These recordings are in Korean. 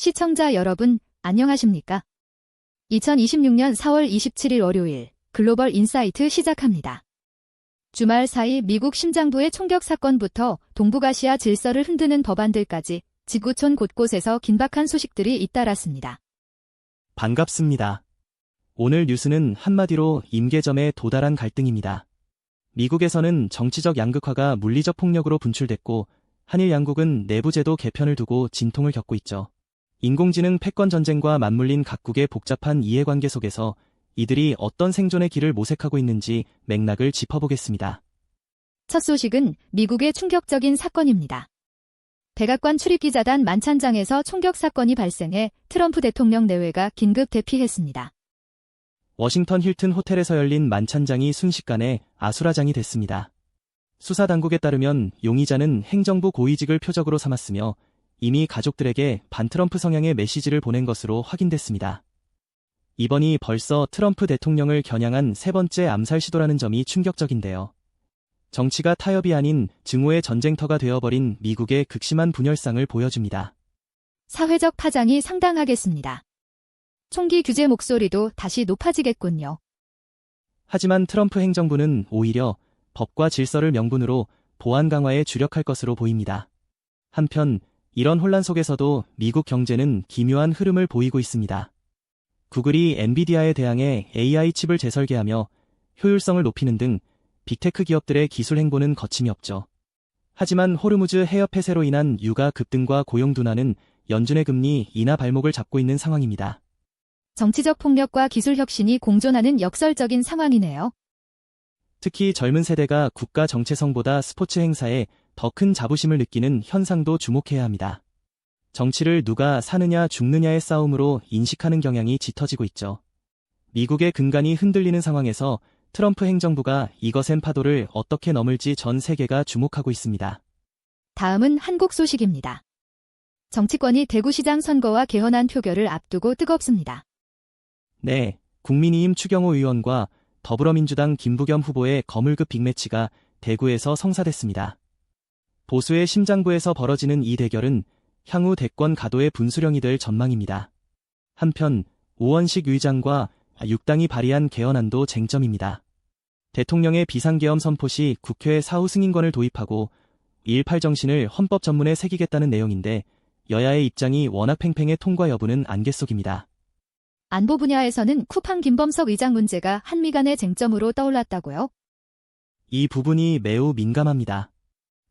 시청자 여러분, 안녕하십니까? 2026년 4월 27일 월요일 글로벌 인사이트 시작합니다. 주말 사이 미국 심장부의 총격 사건부터 동북아시아 질서를 흔드는 법안들까지 지구촌 곳곳에서 긴박한 소식들이 잇따랐습니다. 반갑습니다. 오늘 뉴스는 한마디로 임계점에 도달한 갈등입니다. 미국에서는 정치적 양극화가 물리적 폭력으로 분출됐고 한일 양국은 내부 제도 개편을 두고 진통을 겪고 있죠. 인공지능 패권 전쟁과 맞물린 각국의 복잡한 이해관계 속에서 이들이 어떤 생존의 길을 모색하고 있는지 맥락을 짚어보겠습니다. 첫 소식은 미국의 충격적인 사건입니다. 백악관 출입기자단 만찬장에서 총격 사건이 발생해 트럼프 대통령 내외가 긴급 대피했습니다. 워싱턴 힐튼 호텔에서 열린 만찬장이 순식간에 아수라장이 됐습니다. 수사당국에 따르면 용의자는 행정부 고위직을 표적으로 삼았으며 이미 가족들에게 반트럼프 성향의 메시지를 보낸 것으로 확인됐습니다. 이번이 벌써 트럼프 대통령을 겨냥한 세 번째 암살 시도라는 점이 충격적인데요. 정치가 타협이 아닌 증오의 전쟁터가 되어버린 미국의 극심한 분열상을 보여줍니다. 사회적 파장이 상당하겠습니다. 총기 규제 목소리도 다시 높아지겠군요. 하지만 트럼프 행정부는 오히려 법과 질서를 명분으로 보안 강화에 주력할 것으로 보입니다. 한편 이런 혼란 속에서도 미국 경제는 기묘한 흐름을 보이고 있습니다. 구글이 엔비디아에 대항해 AI 칩을 재설계하며 효율성을 높이는 등 빅테크 기업들의 기술 행보는 거침이 없죠. 하지만 호르무즈 해협 폐쇄로 인한 유가 급등과 고용 둔화는 연준의 금리 인하 발목을 잡고 있는 상황입니다. 정치적 폭력과 기술 혁신이 공존하는 역설적인 상황이네요. 특히 젊은 세대가 국가 정체성보다 스포츠 행사에 더 큰 자부심을 느끼는 현상도 주목해야 합니다. 정치를 누가 사느냐 죽느냐의 싸움으로 인식하는 경향이 짙어지고 있죠. 미국의 근간이 흔들리는 상황에서 트럼프 행정부가 이 거센 파도를 어떻게 넘을지 전 세계가 주목하고 있습니다. 다음은 한국 소식입니다. 정치권이 대구시장 선거와 개헌안 표결을 앞두고 뜨겁습니다. 네, 국민의힘 추경호 의원과 더불어민주당 김부겸 후보의 거물급 빅매치가 대구에서 성사됐습니다. 보수의 심장부에서 벌어지는 이 대결은 향후 대권 가도의 분수령이 될 전망입니다. 한편 오원식 의장과 6당이 발의한 개헌안도 쟁점입니다. 대통령의 비상계엄 선포 시 국회 사후 승인권을 도입하고 2.18 정신을 헌법 전문에 새기겠다는 내용인데 여야의 입장이 워낙 팽팽해 통과 여부는 안갯속입니다. 안보 분야에서는 쿠팡 김범석 의장 문제가 한미 간의 쟁점으로 떠올랐다고요? 이 부분이 매우 민감합니다.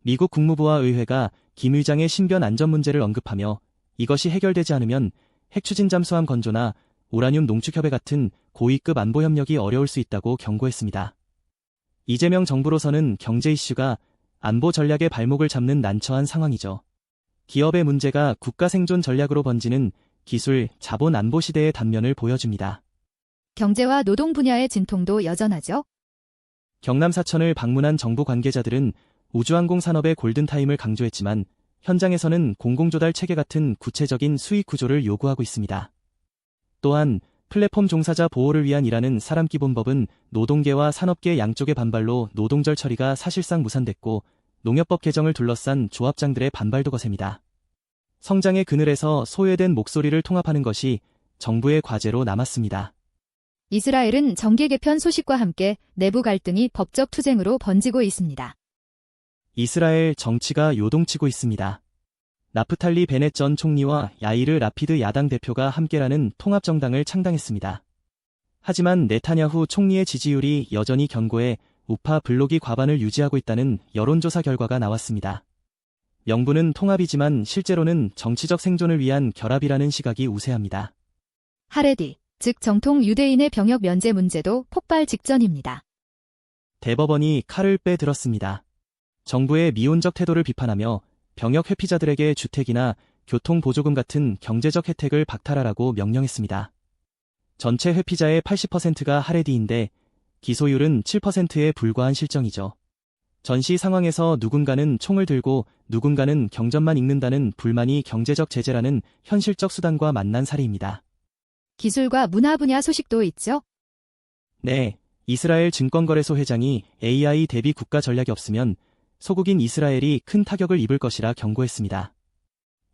미국 국무부와 의회가 김 의장의 신변 안전 문제를 언급하며 이것이 해결되지 않으면 핵추진 잠수함 건조나 우라늄 농축협회 같은 고위급 안보 협력이 어려울 수 있다고 경고했습니다. 이재명 정부로서는 경제 이슈가 안보 전략의 발목을 잡는 난처한 상황이죠. 기업의 문제가 국가 생존 전략으로 번지는 기술, 자본 안보 시대의 단면을 보여줍니다. 경제와 노동 분야의 진통도 여전하죠? 경남 사천을 방문한 정부 관계자들은 우주항공 산업의 골든타임을 강조했지만 현장에서는 공공조달 체계 같은 구체적인 수익 구조를 요구하고 있습니다. 또한 플랫폼 종사자 보호를 위한 일하는 사람 기본법은 노동계와 산업계 양쪽의 반발로 노동절 처리가 사실상 무산됐고 농협법 개정을 둘러싼 조합장들의 반발도 거셉니다. 성장의 그늘에서 소외된 목소리를 통합하는 것이 정부의 과제로 남았습니다. 이스라엘은 정계 개편 소식과 함께 내부 갈등이 법적 투쟁으로 번지고 있습니다. 이스라엘 정치가 요동치고 있습니다. 나프탈리 베넷 전 총리와 야이르 라피드 야당 대표가 함께라는 통합정당을 창당했습니다. 하지만 네타냐후 총리의 지지율이 여전히 견고해 우파 블록이 과반을 유지하고 있다는 여론조사 결과가 나왔습니다. 명분은 통합이지만 실제로는 정치적 생존을 위한 결합이라는 시각이 우세합니다. 하레디, 즉 정통 유대인의 병역 면제 문제도 폭발 직전입니다. 대법원이 칼을 빼들었습니다. 정부의 미온적 태도를 비판하며 병역 회피자들에게 주택이나 교통보조금 같은 경제적 혜택을 박탈하라고 명령했습니다. 전체 회피자의 80%가 하레디인데 기소율은 7%에 불과한 실정이죠. 전시 상황에서 누군가는 총을 들고 누군가는 경전만 읽는다는 불만이 경제적 제재라는 현실적 수단과 만난 사례입니다. 기술과 문화 분야 소식도 있죠? 네, 이스라엘 증권거래소 회장이 AI 대비 국가 전략이 없으면 소국인 이스라엘이 큰 타격을 입을 것이라 경고했습니다.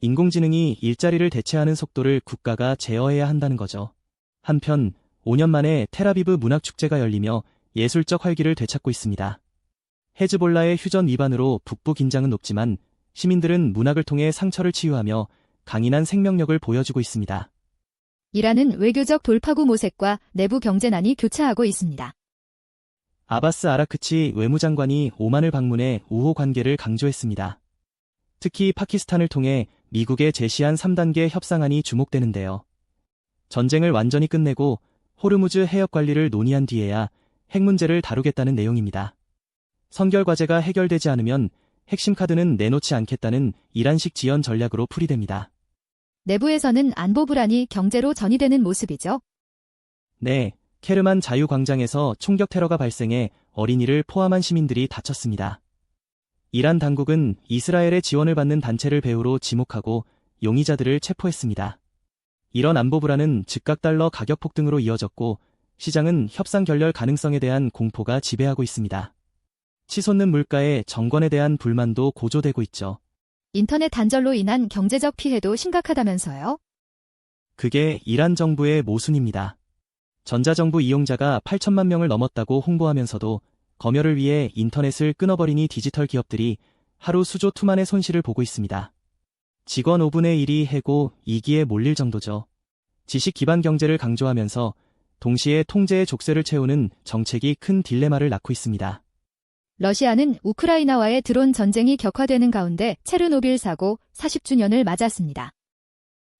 인공지능이 일자리를 대체하는 속도를 국가가 제어해야 한다는 거죠. 한편 5년 만에 텔아비브 문학축제가 열리며 예술적 활기를 되찾고 있습니다. 헤즈볼라의 휴전 위반으로 북부 긴장은 높지만 시민들은 문학을 통해 상처를 치유하며 강인한 생명력을 보여주고 있습니다. 이란은 외교적 돌파구 모색과 내부 경제난이 교차하고 있습니다. 아바스 아라크치 외무장관이 오만을 방문해 우호 관계를 강조했습니다. 특히 파키스탄을 통해 미국에 제시한 3단계 협상안이 주목되는데요. 전쟁을 완전히 끝내고 호르무즈 해역 관리를 논의한 뒤에야 핵 문제를 다루겠다는 내용입니다. 선결 과제가 해결되지 않으면 핵심 카드는 내놓지 않겠다는 이란식 지연 전략으로 풀이됩니다. 내부에서는 안보 불안이 경제로 전이되는 모습이죠. 네, 케르만 자유광장에서 총격 테러가 발생해 어린이를 포함한 시민들이 다쳤습니다. 이란 당국은 이스라엘의 지원을 받는 단체를 배후로 지목하고 용의자들을 체포했습니다. 이런 안보 불안은 즉각 달러 가격 폭등으로 이어졌고 시장은 협상 결렬 가능성에 대한 공포가 지배하고 있습니다. 치솟는 물가에 정권에 대한 불만도 고조되고 있죠. 인터넷 단절로 인한 경제적 피해도 심각하다면서요? 그게 이란 정부의 모순입니다. 전자정부 이용자가 8천만 명을 넘었다고 홍보하면서도 검열을 위해 인터넷을 끊어버리니 디지털 기업들이 하루 수조 투만의 손실을 보고 있습니다. 직원 5분의 1이 해고 2기에 몰릴 정도죠. 지식 기반 경제를 강조하면서 동시에 통제의 족쇄를 채우는 정책이 큰 딜레마를 낳고 있습니다. 러시아는 우크라이나와의 드론 전쟁이 격화되는 가운데 체르노빌 사고 40주년을 맞았습니다.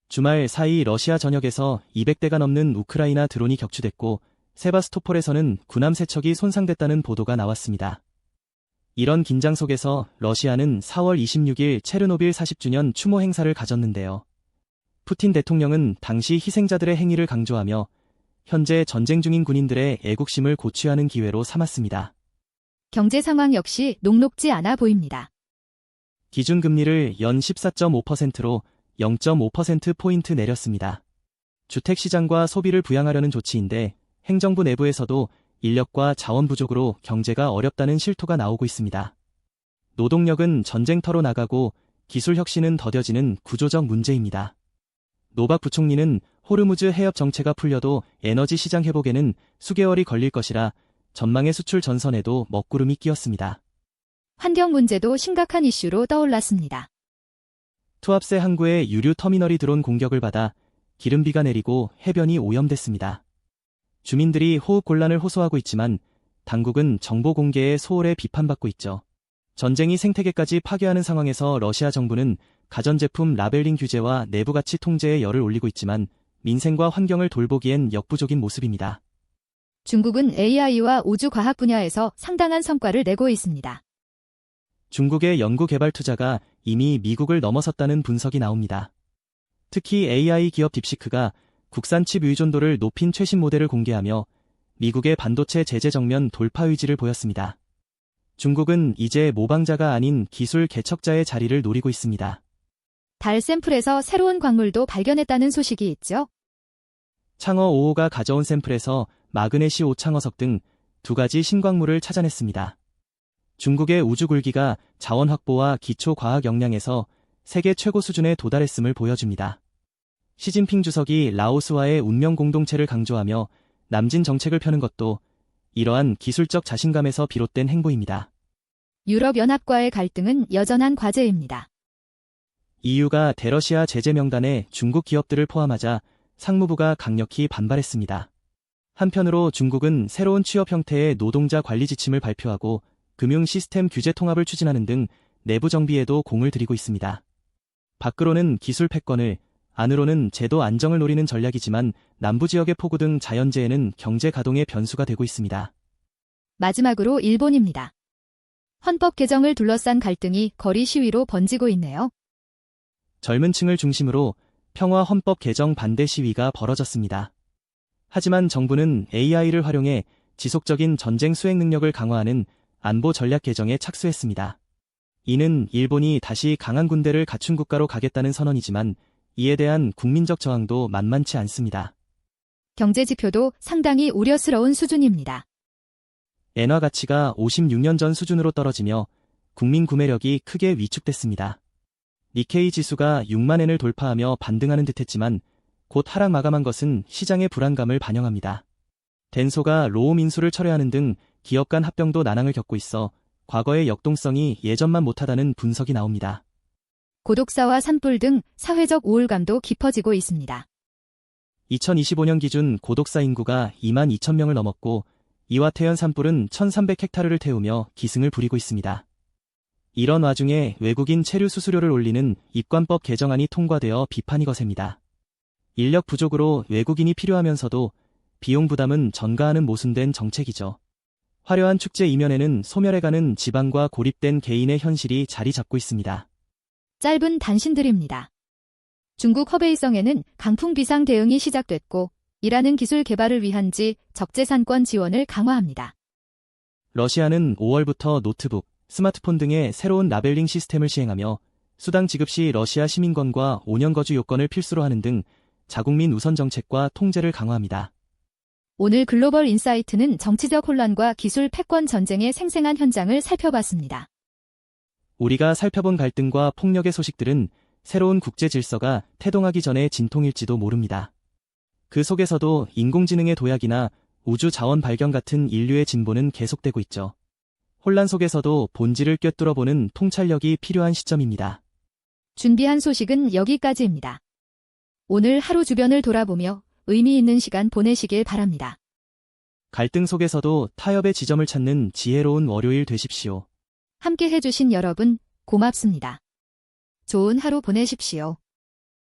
주말 사이 러시아 전역에서 200대가 넘는 우크라이나 드론이 격추됐고 세바스토폴에서는 군함 3척이 손상됐다는 보도가 나왔습니다. 이런 긴장 속에서 러시아는 4월 26일 체르노빌 40주년 추모 행사를 가졌는데요. 푸틴 대통령은 당시 희생자들의 행위를 강조하며 현재 전쟁 중인 군인들의 애국심을 고취하는 기회로 삼았습니다. 경제 상황 역시 녹록지 않아 보입니다. 기준금리를 연 14.5%로 0.5%포인트 내렸습니다. 주택시장과 소비를 부양하려는 조치인데 행정부 내부에서도 인력과 자원 부족으로 경제가 어렵다는 실토가 나오고 있습니다. 노동력은 전쟁터로 나가고 기술 혁신은 더뎌지는 구조적 문제입니다. 노박 부총리는 호르무즈 해협 정체가 풀려도 에너지 시장 회복에는 수개월이 걸릴 것이라 전망의 수출 전선에도 먹구름이 끼었습니다. 환경 문제도 심각한 이슈로 떠올랐습니다. 투합세 항구의 유류 터미널이 드론 공격을 받아 기름비가 내리고 해변이 오염됐습니다. 주민들이 호흡 곤란을 호소하고 있지만 당국은 정보 공개에 소홀해 비판받고 있죠. 전쟁이 생태계까지 파괴하는 상황에서 러시아 정부는 가전제품 라벨링 규제와 내부 가치 통제에 열을 올리고 있지만 민생과 환경을 돌보기엔 역부족인 모습입니다. 중국은 AI와 우주과학 분야에서 상당한 성과를 내고 있습니다. 중국의 연구개발 투자가 이미 미국을 넘어섰다는 분석이 나옵니다. 특히 AI 기업 딥시크가 국산 칩 의존도를 높인 최신 모델을 공개하며 미국의 반도체 제재 정면 돌파 의지를 보였습니다. 중국은 이제 모방자가 아닌 기술 개척자의 자리를 노리고 있습니다. 달 샘플에서 새로운 광물도 발견했다는 소식이 있죠. 창어 5호가 가져온 샘플에서 마그네시 5창어석 등 2가지 신광물을 찾아냈습니다. 중국의 우주 굴기가 자원 확보와 기초 과학 역량에서 세계 최고 수준에 도달했음을 보여줍니다. 시진핑 주석이 라오스와의 운명 공동체를 강조하며 남진 정책을 펴는 것도 이러한 기술적 자신감에서 비롯된 행보입니다. 유럽연합과의 갈등은 여전한 과제입니다. EU가 대러시아 제재 명단에 중국 기업들을 포함하자 상무부가 강력히 반발했습니다. 한편으로 중국은 새로운 취업 형태의 노동자 관리 지침을 발표하고 금융 시스템 규제 통합을 추진하는 등 내부 정비에도 공을 들이고 있습니다. 밖으로는 기술 패권을, 안으로는 제도 안정을 노리는 전략이지만 남부 지역의 폭우 등 자연재해는 경제 가동의 변수가 되고 있습니다. 마지막으로 일본입니다. 헌법 개정을 둘러싼 갈등이 거리 시위로 번지고 있네요. 젊은 층을 중심으로 평화 헌법 개정 반대 시위가 벌어졌습니다. 하지만 정부는 AI를 활용해 지속적인 전쟁 수행 능력을 강화하는 안보 전략 개정에 착수했습니다. 이는 일본이 다시 강한 군대를 갖춘 국가로 가겠다는 선언이지만 이에 대한 국민적 저항도 만만치 않습니다. 경제 지표도 상당히 우려스러운 수준입니다. 엔화 가치가 56년 전 수준으로 떨어지며 국민 구매력이 크게 위축됐습니다. 니케이 지수가 6만엔을 돌파하며 반등하는 듯했지만 곧 하락 마감한 것은 시장의 불안감을 반영합니다. 덴소가 로우 민수를 철회하는 등 기업 간 합병도 난항을 겪고 있어 과거의 역동성이 예전만 못하다는 분석이 나옵니다. 고독사와 산불 등 사회적 우울감도 깊어지고 있습니다. 2025년 기준 고독사 인구가 2만 2천 명을 넘었고 이와 태연 산불은 1,300헥타르를 태우며 기승을 부리고 있습니다. 이런 와중에 외국인 체류 수수료를 올리는 입관법 개정안이 통과되어 비판이 거셉니다. 인력 부족으로 외국인이 필요하면서도 비용 부담은 전가하는 모순된 정책이죠. 화려한 축제 이면에는 소멸해가는 지방과 고립된 개인의 현실이 자리 잡고 있습니다. 짧은 단신들입니다. 중국 허베이성에는 강풍 비상 대응이 시작됐고 일하는 기술 개발을 위한지 적재산권 지원을 강화합니다. 러시아는 5월부터 노트북, 스마트폰 등의 새로운 라벨링 시스템을 시행하며 수당 지급 시 러시아 시민권과 5년 거주 요건을 필수로 하는 등 자국민 우선 정책과 통제를 강화합니다. 오늘 글로벌 인사이트는 정치적 혼란과 기술 패권 전쟁의 생생한 현장을 살펴봤습니다. 우리가 살펴본 갈등과 폭력의 소식들은 새로운 국제 질서가 태동하기 전에 진통일지도 모릅니다. 그 속에서도 인공지능의 도약이나 우주 자원 발견 같은 인류의 진보는 계속되고 있죠. 혼란 속에서도 본질을 꿰뚫어보는 통찰력이 필요한 시점입니다. 준비한 소식은 여기까지입니다. 오늘 하루 주변을 돌아보며 의미 있는 시간 보내시길 바랍니다. 갈등 속에서도 타협의 지점을 찾는 지혜로운 월요일 되십시오. 함께 해주신 여러분, 고맙습니다. 좋은 하루 보내십시오.